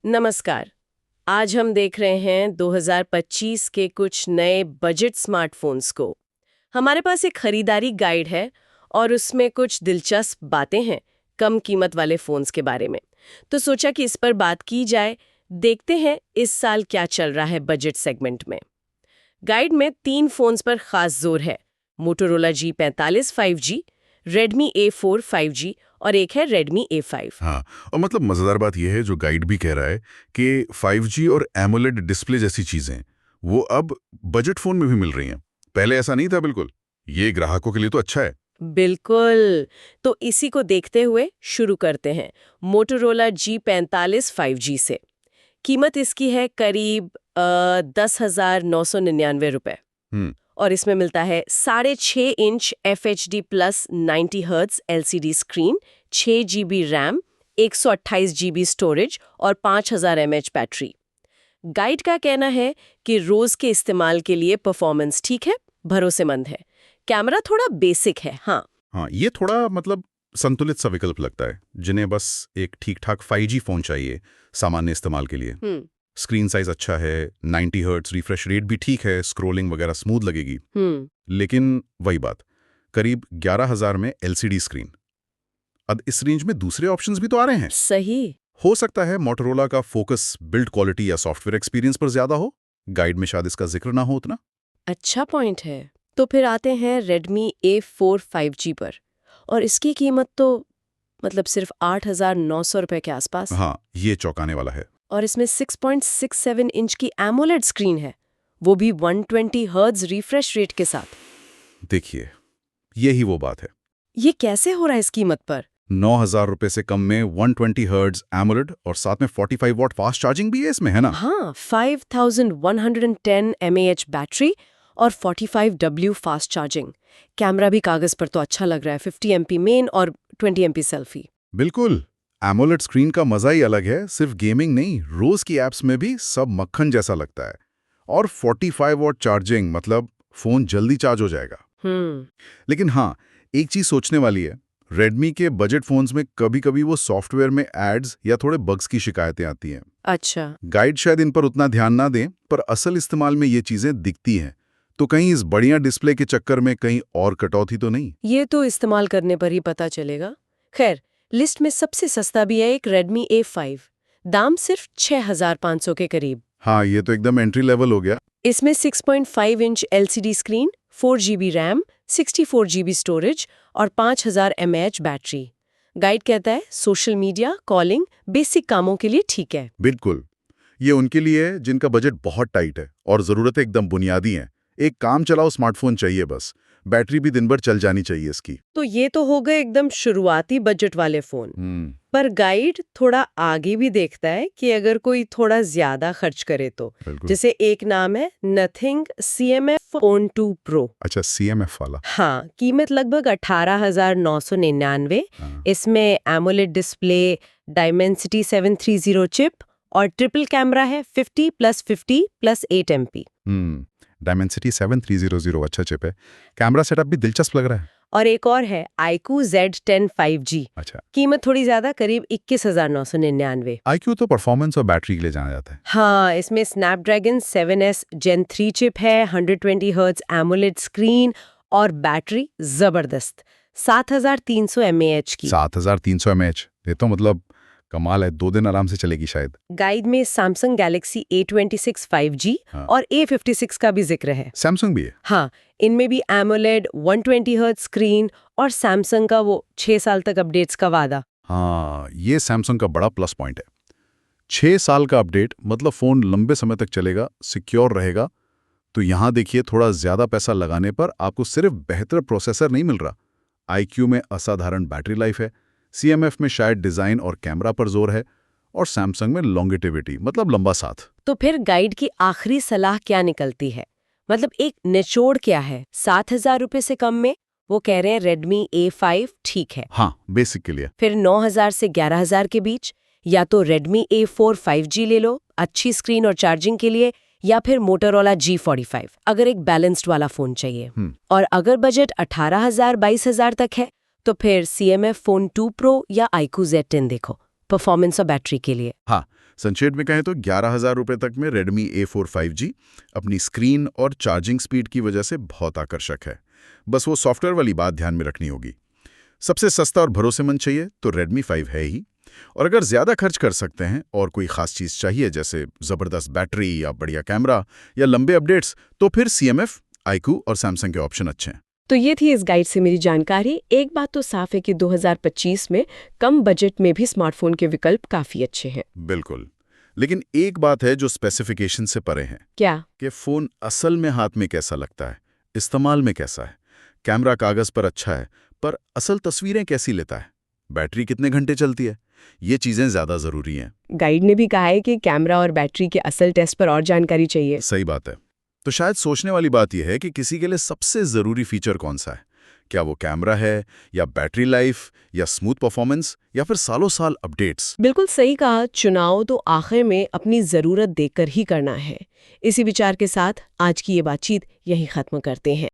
नमस्कार। आज हम देख रहे हैं 2025 के कुछ नए बजट स्मार्टफोन्स को। हमारे पास एक खरीदारी गाइड है और उसमें कुछ दिलचस्प बातें हैं कम कीमत वाले फोन्स के बारे में। तो सोचा कि इस पर बात की जाए। देखते हैं इस साल क्या चल रहा है बजट सेगमेंट में। गाइड में 3 फोन्स पर खास जोर है। Motorola G45 5G, Redmi A4 5G और एक है रेडमी A5। हाँ, और मतलब मजेदार बात यह है जो गाइड भी कह रहा है कि 5G और एमोलेड डिस्प्ले जैसी चीजें वो अब बजट फोन में भी मिल रही हैं। पहले ऐसा नहीं था बिल्कुल। ये ग्राहकों के लिए तो अच्छा है। बिल्कुल। तो इसी को देखते हुए शुरू करते हैं मोटोरोला G45 5G से। कीमत इसकी है करीब 10,999 रुपए हम्म। और इसमें मिलता है 6.5 inch FHD plus 90 hertz LCD screen, 6 GB RAM, 128 GB storage और 5000 mAh बैटरी। गाइड का कहना है कि रोज के इस्तेमाल के लिए परफॉर्मेंस ठीक है, भरोसेमंद है। कैमरा थोड़ा बेसिक है, हाँ। हाँ, ये थोड़ा मतलब संतुलित सा विकल्प लगता है जिन्हें बस एक ठीक ठाक 5G फोन चाहिए सामान्य इस्तेमाल के लिए। स्क्रीन साइज अच्छा है, 90 हर्ट्ज रिफ्रेश रेट भी ठीक है, स्क्रोलिंग वगैरह स्मूथ लगेगी। लेकिन वही बात, करीब 11,000 में LCD स्क्रीन। अब इस रेंज में दूसरे ऑप्शंस भी तो आ रहे हैं। सही। हो सकता है मोटोरोला का फोकस बिल्ड क्वालिटी या सॉफ्टवेयर एक्सपीरियंस पर ज्यादा हो। गाइड में शायद इसका जिक्र ना हो उतना। अच्छा पॉइंट है। तो फिर आते हैं रेडमी A4 5G पर, और इसकी कीमत तो मतलब सिर्फ 8,900 रुपए के आसपास। हाँ, ये चौंकाने वाला है। और इसमें 6.67 इंच की एमोलेड स्क्रीन है, वो भी 120 हर्ट्ज रिफ्रेश रेट के साथ। देखिए, यही वो बात है। ये कैसे हो रहा है इस कीमत पर? 9,000 रुपए से कम में 120 हर्ट्ज एमोलेड और साथ में 45 वॉट फास्ट चार्जिंग भी है इसमें, है ना? हाँ, 5110 mAh बैटरी और 45W फास्ट चार्जिंग। कैमरा भी कागज पर तो अच्छा लग रहा है, 50 MP मेन और 20 MP सेल्फी। बिल्कुल। एमोलेड स्क्रीन का मजा ही अलग है। सिर्फ गेमिंग नहीं, रोज की एप्स में भी सब मक्खन जैसा लगता है। और 45 वॉट चार्जिंग मतलब फोन जल्दी चार्ज हो जाएगा। लेकिन हाँ, एक चीज सोचने वाली है। रेडमी के बजट फोन्स में कभी-कभी वो सॉफ्टवेयर में एड्स या थोड़े बग्स की शिकायतें आती हैं। अच्छा। गाइड शायद इन पर उतना ध्यान ना दें, पर असल इस्तेमाल में ये चीजें दिखती हैं। तो कहीं इस बढ़िया डिस्प्ले के चक्कर में कहीं और कटौती तो नहीं? ये तो इस्तेमाल करने पर ही पता चलेगा। खैर, लिस्ट में सबसे सस्ता भी है एक रेडमी A5, दाम सिर्फ 6,500 के करीब। हाँ, ये तो एकदम एंट्री लेवल हो गया। इसमें 6.5 inch LCD screen, 4 GB RAM, 64 GB storage और 5000 mAh बैटरी। गाइड कहता है सोशल मीडिया, कॉलिंग, बेसिक कामों के लिए ठीक है। बिल्कुल। ये उनके लिए है जिनका बजट बहुत टाइट है और ज़रूरतें एकदम बुनियादी हैं। एक काम चलाओ स्मार्टफोन चाहिए बस। बैटरी भी दिन भर चल जानी चाहिए इसकी। तो ये तो हो गए एकदम शुरुआती बजट वाले फोन। पर गाइड थोड़ा आगे भी देखता है कि अगर कोई थोड़ा ज्यादा खर्च करे तो। जैसे एक नाम है नथिंग CMF Phone 2 Pro। अच्छा, CMF वाला। हाँ, कीमत लगभग 18,999। इसमें एमोलेड डिस्प्ले, डायमेंसिटी 730 चिप और ट्रिपल कैमरा है, 50+50+8 MP। डायमेंसिटी 7300 अच्छा चिप है। कैमरा सेटअप भी दिलचस्प लग रहा है। और एक और है iQOO Z10 5G। अच्छा, कीमत थोड़ी ज्यादा, करीब 21,999। iQOO तो परफॉर्मेंस और बैटरी के लिए जाना जाता है। हाँ, इसमें स्नैपड्रैगन 7S Gen 3 चिप है, 120 हर्ट्ज एमोलेड स्क्रीन और बैटरी जबरदस्त 7,300 mAh की। 7,300 mAh, ये तो मतलब कमाल है। 2 दिन आराम से चलेगी शायद। गाइड में सैमसंग गैलेक्सी A26 5G और A56 का भी जिक्र है। सैमसंग भी है? हाँ, इनमें भी एमोलेड 120 हर्ट्ज स्क्रीन और सैमसंग का वो 6 साल तक अपडेट्स का वादा। हाँ, ये सैमसंग का बड़ा प्लस पॉइंट है। 6 साल का अपडेट मतलब फोन लंबे समय तक चलेगा, सिक्योर रहेगा। तो यहाँ देखिए, थोड़ा ज्यादा पैसा लगाने पर आपको सिर्फ बेहतर प्रोसेसर नहीं मिल रहा। iQOO में असाधारण बैटरी लाइफ है, CMF में शायद डिजाइन और कैमरा पर जोर है, और सैमसंग में लॉन्गेटिविटी मतलब लंबा साथ। तो फिर गाइड की आखिरी सलाह क्या निकलती है? मतलब एक निचोड़ क्या है? 7,000 रुपए से कम में वो कह रहे हैं रेडमी A5 ठीक है। हाँ, बेसिक के लिए। फिर 9,000 से 11,000 के बीच या तो रेडमी A4 5G ले लो अच्छी स्क्रीन और चार्जिंग के लिए, या फिर मोटोरोला G45 अगर एक बैलेंस्ड वाला फोन चाहिए। और अगर बजट 18,000-22,000 तक है तो फिर CMF Phone 2 Pro या iQOO Z10 देखो, परफॉर्मेंस और बैटरी के लिए। हाँ, संक्षेप में कहें तो 11,000 रुपए तक में Redmi A4 5G अपनी स्क्रीन और चार्जिंग स्पीड की वजह से बहुत आकर्षक है। बस वो सॉफ्टवेयर वाली बात ध्यान में रखनी होगी। सबसे सस्ता और भरोसेमंद चाहिए तो Redmi 5 है ही, और अगर ज़्यादा खर्च कर सकते हैं और कोई खास चीज़ चाहिए जैसे ज़बरदस्त बैटरी या बढ़िया कैमरा या लंबे अपडेट्स, तो फिर CMF, iQOO और सैमसंग के ऑप्शन अच्छे हैं। तो ये थी इस गाइड से मेरी जानकारी। एक बात तो साफ है कि 2025 में कम बजट में भी स्मार्टफोन के विकल्प काफी अच्छे हैं। बिल्कुल, लेकिन एक बात है जो स्पेसिफिकेशन से परे है क्या? कि फ़ोन असल में हाथ में कैसा लगता है, इस्तेमाल में कैसा है। कैमरा कागज़ पर अच्छा है, पर असल तस्वीरें कैसी लेता है, बैटरी कितने घंटे चलती है, ये चीज़ें ज़्यादा ज़रूरी हैं। गाइड ने भी कहा है कि कैमरा और बैटरी के असल टेस्ट पर और जानकारी चाहिए। सही बात है। तो शायद सोचने वाली बात यह है कि किसी के लिए सबसे ज़रूरी फीचर कौन सा है। क्या वो कैमरा है, या बैटरी लाइफ, या स्मूथ परफॉर्मेंस, या फिर सालों साल अपडेट्स। बिल्कुल सही कहा। चुनाव तो आखिर में अपनी ज़रूरत देखकर ही करना है। इसी विचार के साथ आज की ये बातचीत यहीं ख़त्म करते हैं।